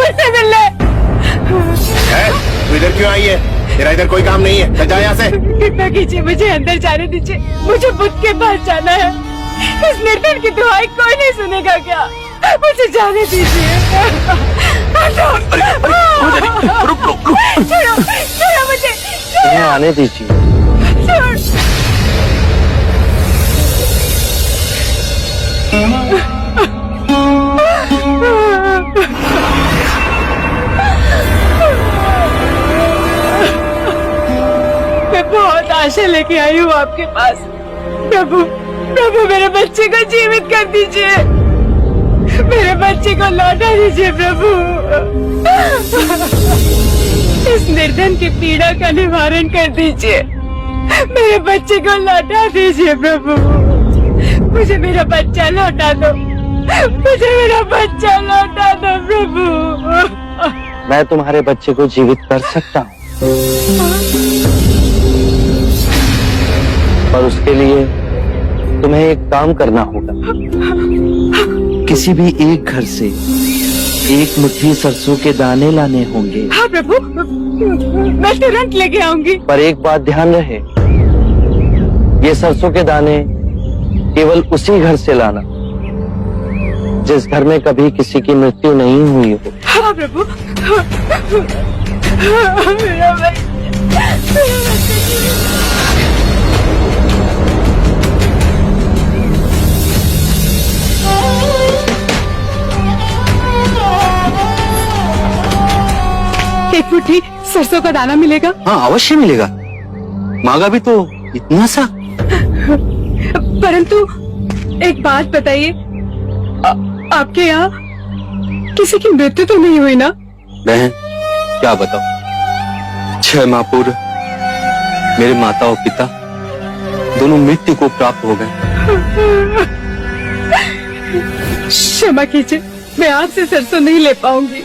फिर से मिल ले। तू इधर क्यों आई है? तेरा इधर कोई काम नहीं है, जा यहाँ से। कृपया कीजिए, मुझे अंदर जाने दीजिए, मुझे बुद्ध के पास जाना है। इस निर्धन की दुआएं कोई नहीं सुनेगा क्या? मुझे जाने दीजिए। रुक रुक रुक, छोड़ो छोड़ो मुझे, इन्हें आने दीजिए। छोड़। मैं बहुत आशा लेके आई हूँ आपके पास। प्रभु प्रभु, मेरे बच्चे को जीवित कर दीजिए, मेरे बच्चे को लौटा दीजिए प्रभु। इस निर्धन की पीड़ा का निवारण कर दीजिए, मेरे बच्चे को लौटा दीजिए प्रभु। मुझे मेरा बच्चा लौटा दो, मुझे मेरा बच्चा लौटा दो प्रभु। मैं तुम्हारे बच्चे को जीवित कर सकता हूँ, पर उसके लिए तुम्हें एक काम करना होगा। किसी भी एक घर से एक मुट्ठी सरसों के दाने लाने होंगे। हाँ प्रभु, मैं तुरंत लेके आऊंगी। पर एक बात ध्यान रहे, ये सरसों के दाने केवल उसी घर से लाना जिस घर में कभी किसी की मृत्यु नहीं हुई हो। हाँ प्रभु। मेरा बच्चा। एक मुट्ठी सरसों का दाना मिलेगा? हाँ अवश्य मिलेगा, मांगा भी तो इतना सा। परंतु एक बात बताइए, आपके यहाँ किसी की मृत्यु तो नहीं हुई ना? बहन क्या बताओ, 6 माह पूर्व मेरे माता और पिता दोनों मृत्यु को प्राप्त हो गए। क्षमा कीजिए, मैं आपसे सरसों नहीं ले पाऊंगी।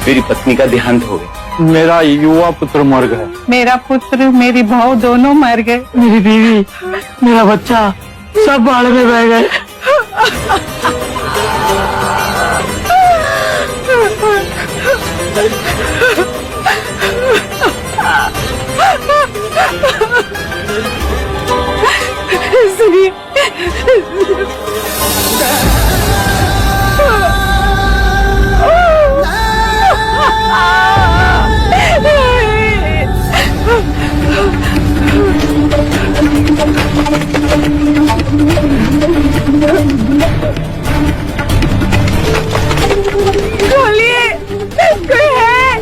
मेरी पत्नी का देहांत हो गया। मेरा युवा पुत्र मर गया। मेरा पुत्र मेरी बहू दोनों मर गए। मेरी बीवी, मेरा बच्चा सब बाढ़ में बह गए। सुनिए, खोलिए, कोई है?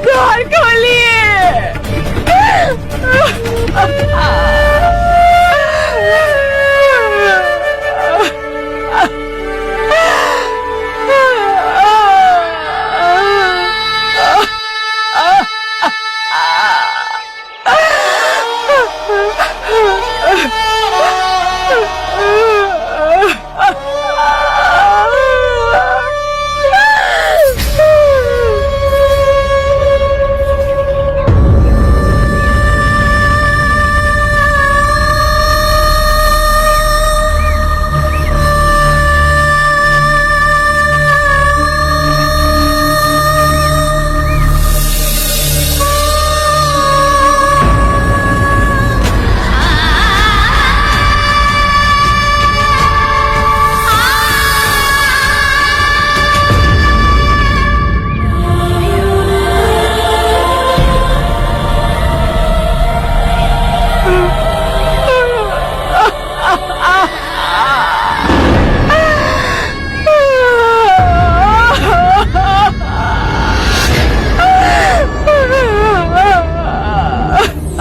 द्वार खोलिए।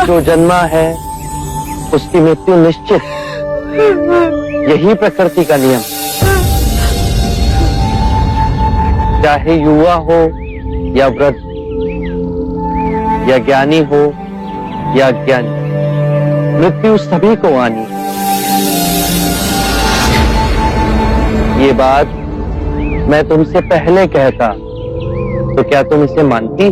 जो जन्मा है उसकी मृत्यु निश्चित, यही प्रकृति का नियम। चाहे युवा हो या वृद्ध, या ज्ञानी हो या अज्ञानी, मृत्यु सभी को आनी है। ये बात मैं तुमसे पहले कहता तो क्या तुम इसे मानती?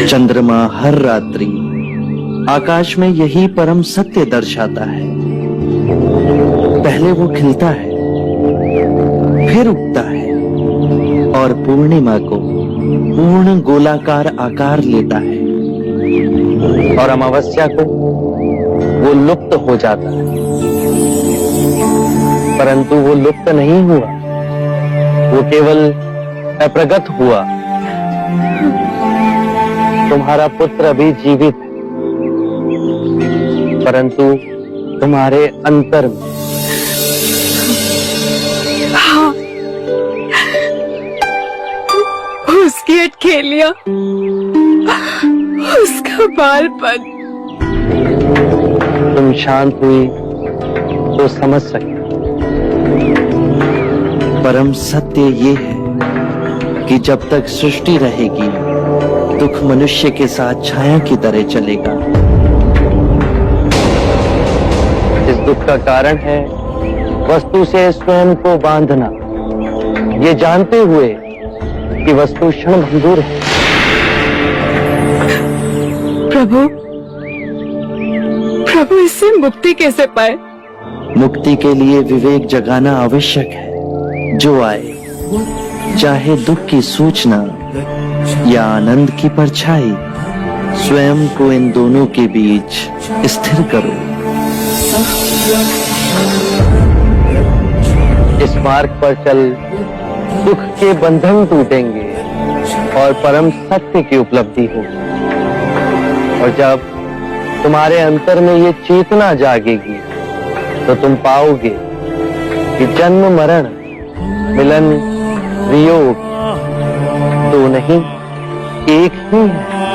चंद्रमा हर रात्रि आकाश में यही परम सत्य दर्शाता है। पहले वो खिलता है, फिर उगता है और पूर्णिमा को पूर्ण गोलाकार आकार लेता है और अमावस्या को वो लुप्त हो जाता है। परंतु वो लुप्त नहीं हुआ, वो केवल अप्रगट हुआ। तुम्हारा पुत्र अभी जीवित, परंतु तुम्हारे अंतर में। हाँ, उसकी अटखेलियां, उसका बालपन। तुम शांत हुई तो समझ सके। परम सत्य ये है कि जब तक सृष्टि रहेगी, दुख मनुष्य के साथ छाया की तरह चलेगा। इस दुख का कारण है वस्तु से स्वयं को बांधना, ये जानते हुए कि वस्तु क्षण भंगुर है। प्रभु, प्रभु इससे मुक्ति कैसे पाए? मुक्ति के लिए विवेक जगाना आवश्यक है। जो आए, चाहे दुख की सूचना या आनंद की परछाई, स्वयं को इन दोनों के बीच स्थिर करो। इस मार्ग पर चल दुख के बंधन टूटेंगे और परम सत्य की उपलब्धि होगी। और जब तुम्हारे अंतर में ये चेतना जागेगी तो तुम पाओगे कि जन्म मरण, मिलन वियोग दो नहीं, एक ही है।